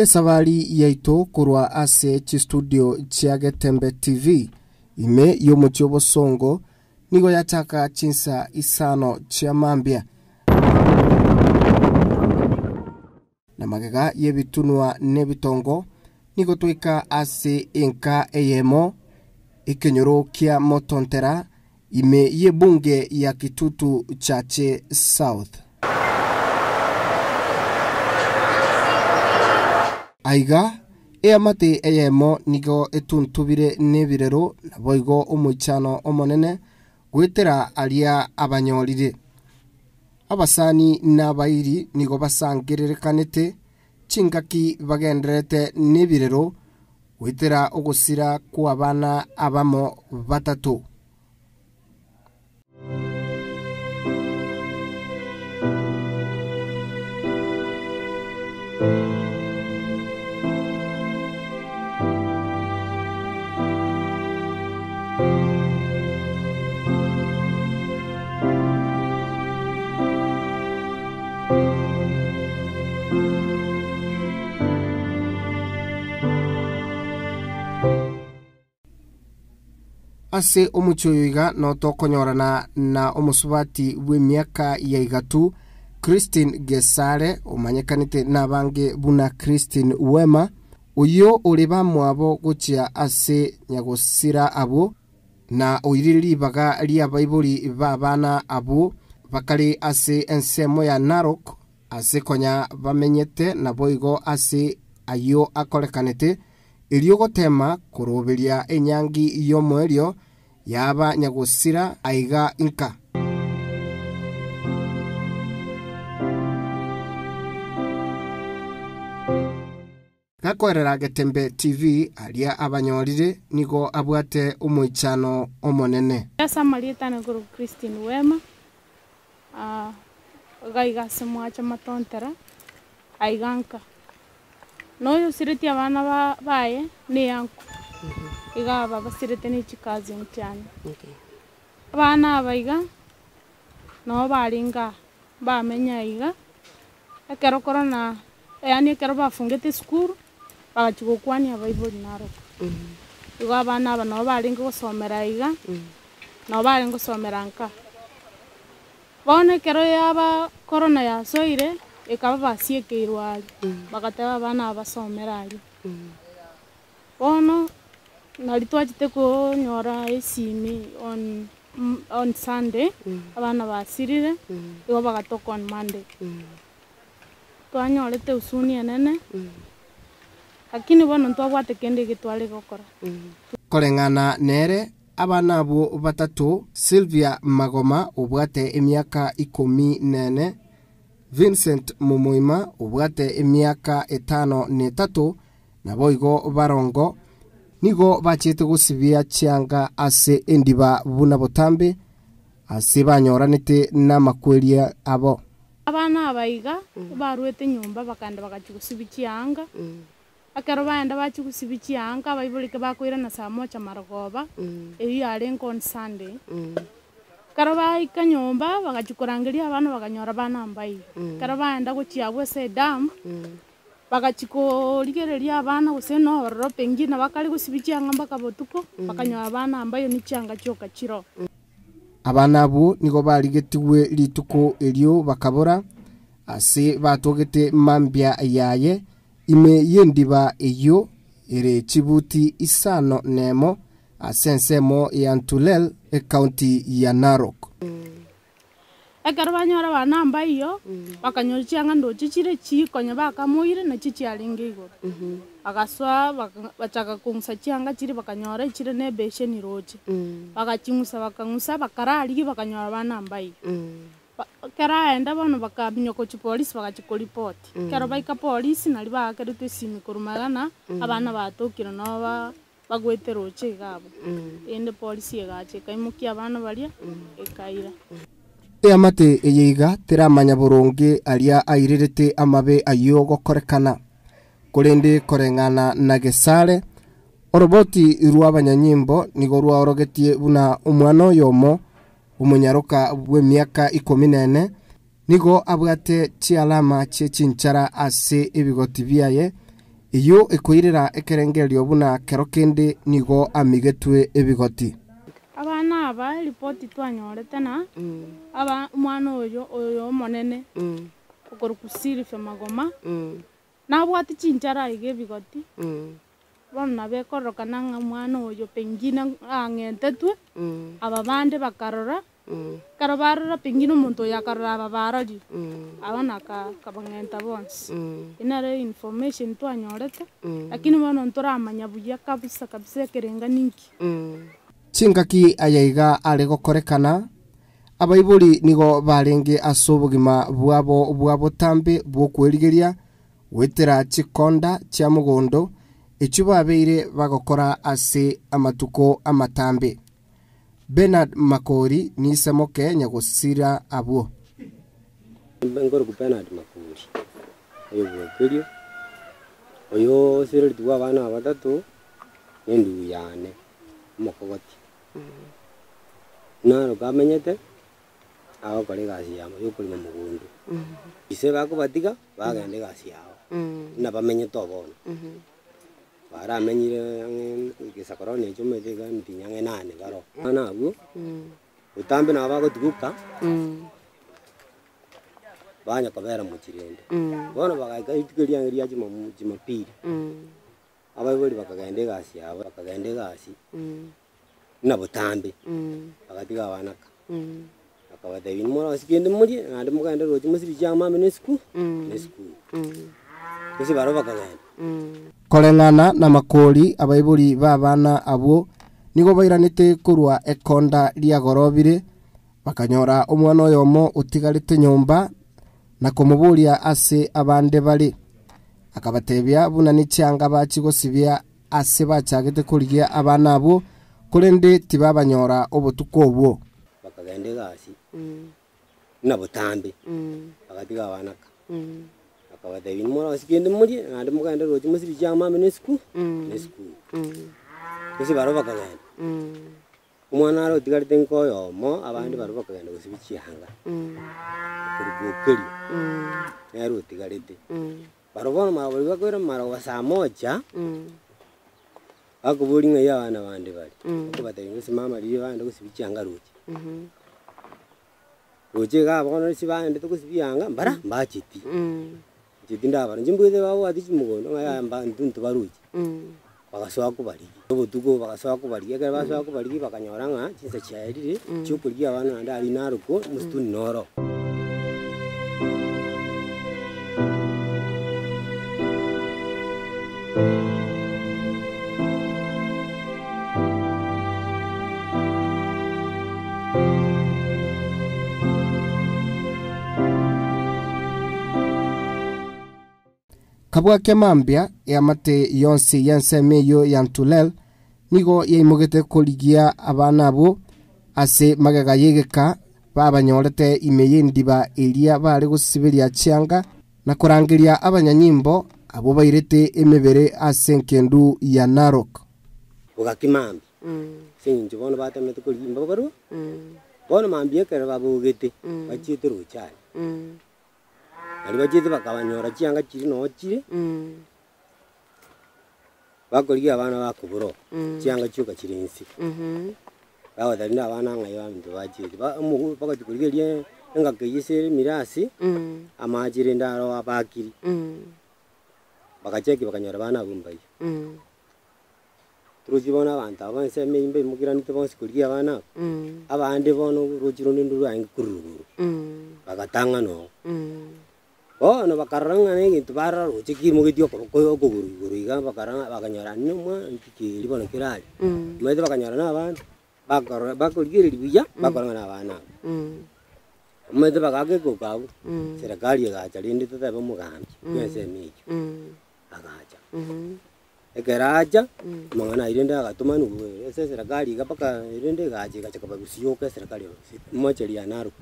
Esabari yaito kurwa ase chistudio chia Getembe TV ime yomuchio bosongo nigo yataka chinsa isano chia mambia na magega yebitunwa nebitongo nigo tuika ase enka eyemo ikenyoro kia motontera ime yebunge ya Kitutu Chache South. Aiga eamate eyemo nigo etuntubire nebirero naboigo omuchano omonene gwetera alia abanyorire abasani n'abairi nigo basangererekanete chingaki bagenderete nebirero gwetera ogusira kwa bana abamo batatu. Ase omuchoyoiga no tokonyorana na omusubati w'emiaka ya igatu Christine Gesare omanyekanite nabange buna Christine Wema uyo oliba mwabo guchia ase nyagosira abo na oiriri baga lia baibuli babana abo bakali ase ensemo ya Narok ase konya bamenyete na boigo ase ayo akolekanete eliogotema kurobelia enyangi yomwerio yaba nyagosira aiga inka. Gakorera Getembe TV alia abanyorire nigo abwate umuichano omonene. Esa Marieta na guru Christine Wema gaiga semwacha matontera aiganka noyo sireti abana baye ne yanku iga baba sireti ni chikazi mchana abana abaiga no baringa bamenya iga ekero korona yani ekero bafungete skuru bagachikokwani abaibuli Narok iga abana aba no baringa gusomera iga no baringa gusomera nka bone kero yaba korona ya soire ekaba basieke irwali bagateba abana abasomera ali bono nalitwachite ko nyora esimi on Sunday abana basirire igo bagatoka on Monday twanyorete usuni enene lakini bono ntwabwate kende gitwale gokora korengana nere abana abo batatu Sylvia Magoma obwate emiaka 14 Vincent Mumuima obwate emiaka 53 na boigo barongo nigo bachete gusibia chianga ase endiba buna botambe ase banyoranete na makweria abo abana abaiga barwete nyumba bakanda bakachigusibichianga akero baenda bachigusibichianga baibulike bakwira na saa moja Marogoba eyo arenko on Sunday karo baika nyumba bagachikurangiria abana baganyora bana ambai karo baenda guchiagwe se dam bagachikorigereria abana guseno ororo pengina bakali gusibichianga mpaka botuko bakanyora abana ambayo ni chianga choka chiro abana abo nigo barigetiwe lituko elio bakabora ase batogete mambia yaye ime yendiba eyo ere chibuti isano nemo asensemo ya Ntulel county ya Narok ekero banyora bana ambayo bakanyochianga ndochichire chikonya bakamuire na chichi alinge igoro agaswa bachaka kungsa chianga chiri bakanyora chire ne besheni roche bakachimusa bakangusa bakarali bakanyora bana ambayo kera enda bono bakabinyoko chi police bakachikoreport kero baika police nali bakerete simi kurumagana abana batokira no bagwete roche gabo ende police yegache kaimukia abana balia ekaira eamate eyeiga teramanya boronge alia airerete amabe ayo gokorekana kurende korengana na Gesare oroboti rw'abanyanyimbo nigo rwaorogetie buna umwana yomo umunyaruka w'emyaka 14 nigo abwate chialama chechinchara ase ebigoti byaye iyo ikoirera ekerengerio buna kero kende nigo amigetwe ebigoti. Abana aba ripoti twanyorete na aba mwana oyo monene okor kusirife magoma nabwati chinchara ige bigoti bonna bekorokana nga mwana oyo pengine angentetwe aba bande bakarora karabarora pengine umuntu yakarora aba barori abana kabangenta bonse inare information twanyorete lakini bono ntoramanya buya kabisa kerenga ninki Chingaki ayaiga ale gokorekana abaibuli nigo barenge asobugima bwabo tambe bwokwerigeria wetera chikonda chia mugondo echubabeire bagokora ase amatuko amatambe. Bernard Makori ni semoke nyagosira abo. Ngoro ku Bernard Makori ayo bwokerio oyo sirri tuwa bana batatu nendu yane mokogoti naro kamenyete aho kore gasi yamo yo kuri mugundu ise bako batiga bagende gasi yao na bamenye tobono baramenyire igisakorone cyo metega ntinyange nane baro ana abu utambe na bago tuguka banya kabera mu kirende bona bagaika itukeria ngiria jima pili abaibuli bakagende gasi yabo bakagende gasi na butambe bakatiga abanaka akabate bintu mora sikende muri ande muganda roje musiri cyama menesku kisi baro bakagenda Korengana na Makori abaibuli babana abo nigo bairanite kurwa ekonda ria gorobire bakanyora omwana oyomo utigarite nyumba na kumuburia ase abande bali akabatebya buna ni cyanga bakigosibya ase bacagete kurigia abana abo kurende tibabanyora obutuko obwo bakagende gasi na butambe bakatiga abanaka akabate bintu mora sikende muri ande muganda roje musiri cyama menesku kisi baro bakagenda umwana aro tigarite nkoyo mo abandi baro bakagenda gusibikihanga kuri bukeri yaro tigarite baro bona maburi bakwera mara wa saa moja akuburi nga yana bandi bali akubate ngusimama liye bandi gusibikihanga roje roje ga bona sibande tukusibiyanga mbara mbachiti jidinda bara njimbuze bawo ati mugondo ngaya mba nduntu baruji bagasoa kubali obutugo bagasoa kubali ega basoa kubali bakanyora nga chinsa chairire cyukurya abana ndari naruko mustuni noro Kabwa kemambia ya mate yonsi yansemeyo yantulel nigo yeimugete kurigia abana abo ase magaga yegeka babanyorete imeyendiba elia bari gusibiria cyanga na kurangiria abanyanyimbo abo bairete emebere ase nkendu ya Narok ugakimambi sinje bona batemete kurimba baro bona mambie kare babugete bachite ruchari ali bachite bakabanyora cyanga kiri no kiri bakoriya abana bakuburo cyanga cyuka kirinsi bawo dalina abana ngayo ndo bachite bakatikurie engakeyise mirasi amajire ndaro abakiri bakacheki bakanyora abana bumbaye turujibona abantu abanse membe mugiranite bonse kuriya abana abandi bono rujiro nduru angi kururu bakatanga no no bakaranga ngintu barra ruchiki mugityo ko guru iga bakaranga bakanyora nyuma nkiki libona kirali mwede bakanyora n'abandi bakorigira libiya bakaranga n'abana mwede bakage ko kabu serikali yagacharinde tata bamugambi kwese miki agacha ekeraja mangana irende agatuma nuwe ese serikali igapaka irende gaje gachaka bagusiyoka serikali mocheri ya Narok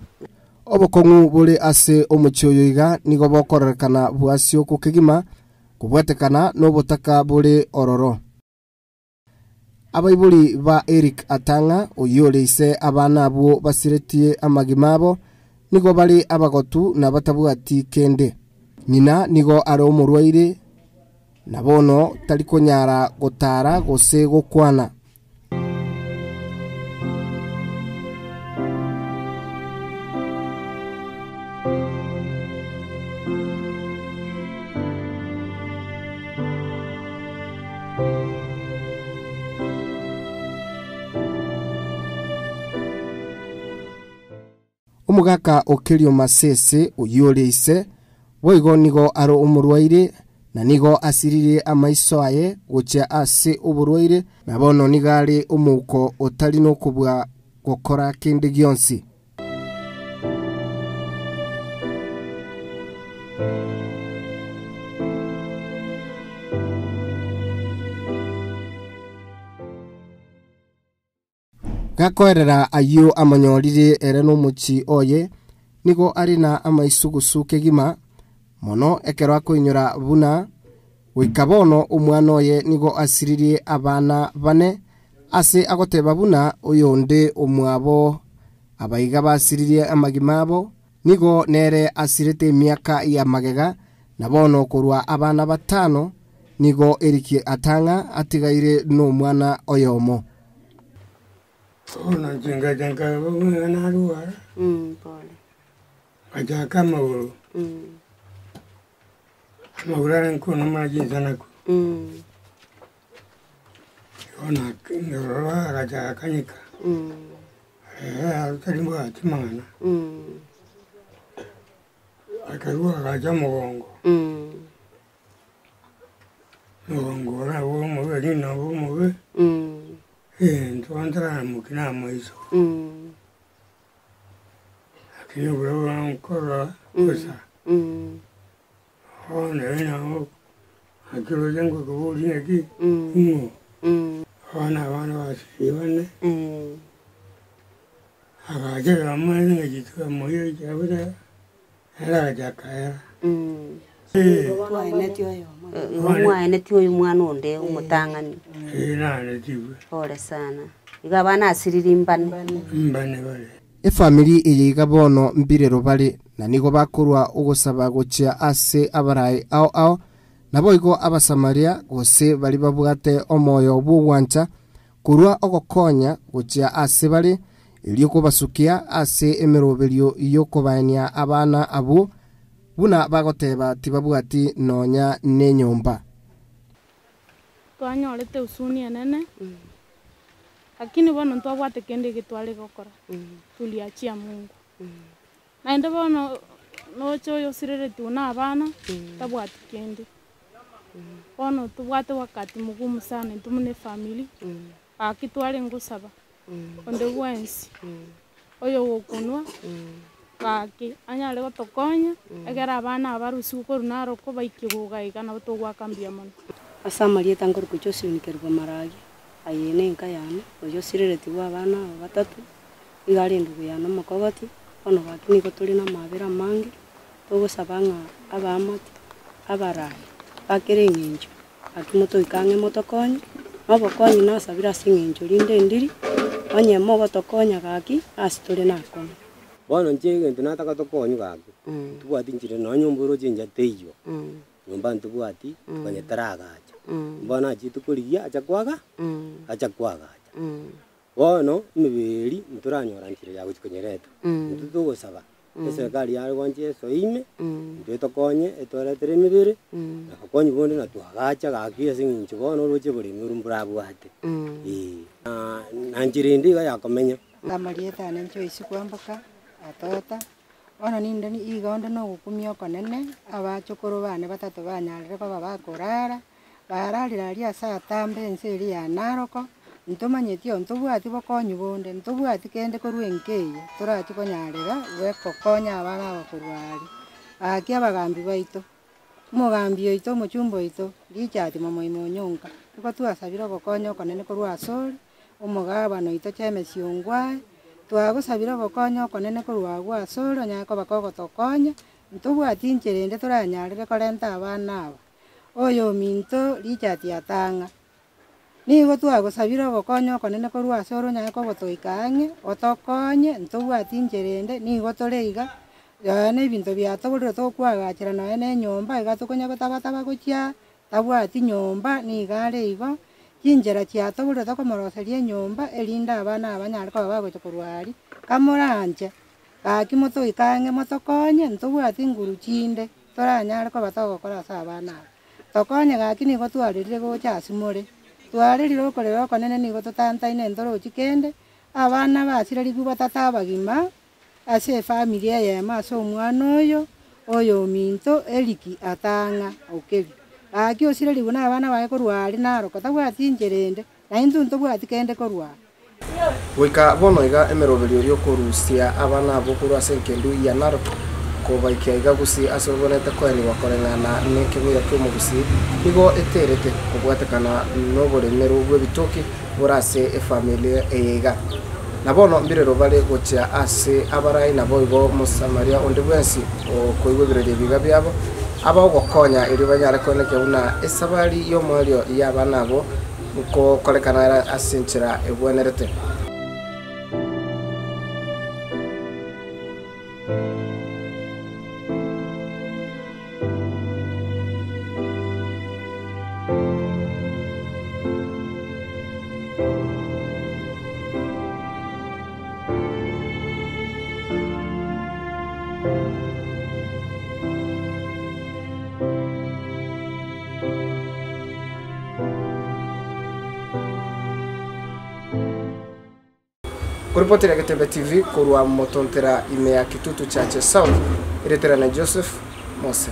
obokongu buri ase omuchoyoiga nigo bokorekana bwasio kukigima kubwatekana n'obutaka buri ororo abaibuli ba Eric Atanga oyoleise abana abo basiretie amagimabo nigo bali abagotu na batabwati kende nyina nigo ari omurwaire na bono tari kunyara gutara gose gukwana. Omugaka Okelio Masese oyore ise boigo nigo aro omurwaire na nigo asirire amaiso aye gocha ase oburwaire na bono nigare omuko otari no kubwa gukora kinde gionsi. Gakoerera ayo amanyorire ere no muchi oye nigo ari na amaisugusuke gima mono ekero akoinyora buna wikabono omwana oye nigo asiririe abana bane ase agoteba buna oyonde omwabo abaiga basiririe amagimabo nigo nere asirete emiaka ya magega na bono korwa abana batano nigo eriki atanga atigaire no mwana oyomo. Ona jenga na ruara. Pole. Aja kama uru. Magurana nkono maji sana ku. Ona noroa aja kanyika. Tarimbo atimana. Akarua aja mogongo. Mogongo na wo mo ni na wo mo. Entontra mukina maiso. Akini bro ancora cosa. Ona ina akiro jango ko ni aki. Ona wasivane. Agaje amane ngitu moyo jabura. Era jakaya. Mwana tio mwana onde umutangani. Pole sana. Iga bana asiriri mbane bale. Efamily eyiga bono mbirero bale na nigo bakurwa ugusaba gochia ase abarai ao nabo igo abasamaria gose bali babugate omoyo bugwancha kurwa ogokonya gochia ase bale elio kubasukia ase emeroberio iyo kubania abana abu buna bagoteba tibabugati nonya nenyomba. Twanyorete usuni enene. Lakini bono ntwabwate kende gitwale gokora. Tuliachia Mungu. Na ende bono nocho yosirere tuna abana tabwate kende. Bono tubwate wakati mugumu sana ntumune family. Akitwale ngusaba. Onde wensi. Oyo wokunwa. Kaki anyale gotokonya egera abana abarusi ukorunaro ko baikiguga igana botogwakambia mono. Asamarie tangor kuchosi unikerwa maragi ayene nka yana oyo sirereti wa abana batatu igari ndugu yana makogoti ono bakini ko tuli na mabera mangi togosabanga abamati abarai bakere nginjo akimoto ikange motokonya abokonyi nasabira singinjo linde ndiri onye mo botokonya gaki asitole nakona. Bono nchege ntunataka tokonyu gaki. Tubwati nchire no nyumburo chinja teiyo. Nyumba ntubwati kwenye taragacha. Mbona chitu kurigia acha kwaga? Acha kwaga. Bono mibiri nturanyora nchire ya guchikonyereta. Ntutugo saba. Serikali yari wanje so ime. Ntokonye etoretere mibiri. Na kokonyi bonde na twagacha gaki asingincho bono roche buri murumbura bwate. Na nchire ndiga yakomenya. Amarieta nencho isikwamboka atota ona ninde ni igonde no gukumio konene abachokoro bane batatu banyarire baba bakorara bararira ria saa tambe nseri ya naroko ntomanyetio ntobwati bokonyu bonde ntobwati kende korwenkeye torati konyarira weko konya abana bakorwari aki abagambi baito mugambi oito muchumbo oito gichati momoimo nyonka tuko twasabira bokonyo konene korwasori umugaba no ito cheme siongwa twagusabira bokonyo konene korwagwa soro nyako bakogo tokonya ntubwati ncherende turanyarire korenta abana aba oyo minto lichati atanga nigo twagusabira bokonyo konene korwa soro nyako botoikange otokonye ntubwati ncherende nigo toreiga ne binto byatogorire tokwagachira no ene nyomba igatukonya gotabata bagochia tabwati nyomba nigare igo chinjera chiatogore tokomoroseria nyomba erinde abana abanyare koba bagocha korwari kamoranje gaki motoikange motokonye ntobwati nguru chinde toranyare koba togokora ase abana aba tokonye gaki nigo twarerire gocha asimore twarerire okorera okonene nigo totantaine ntorochi kende abana basirarigu batata abagima ase efamily eyemo ase omwana oyo ominto eriki atang'a okebi gaki osirarigu na abana baye korwari naroka tabwati incherende naintu ntobwati kende korwari goika bono iga emeroberio riokorusia abana abo korwa ase enkendu ya Narok kobaikia iga gusi ase obonete koeni bakoreng'ana nekegwira kia omogusi igo eterete kobwatekana noboremero bwa ebitoki bore ase efamily eyeiga na bono mbirero bare gocha ase abarai nabo igo mosamaria onde bwensi okoigwereria ebiga biabo abagokonya eri banyare konekia buna esabari y'omwario y'abana abo nkokorekana ase enchera ebwenerete. Kuripotera Getembe TV kurwa motontera ime ya Kitutu Chache South iretera na Joseph Mose.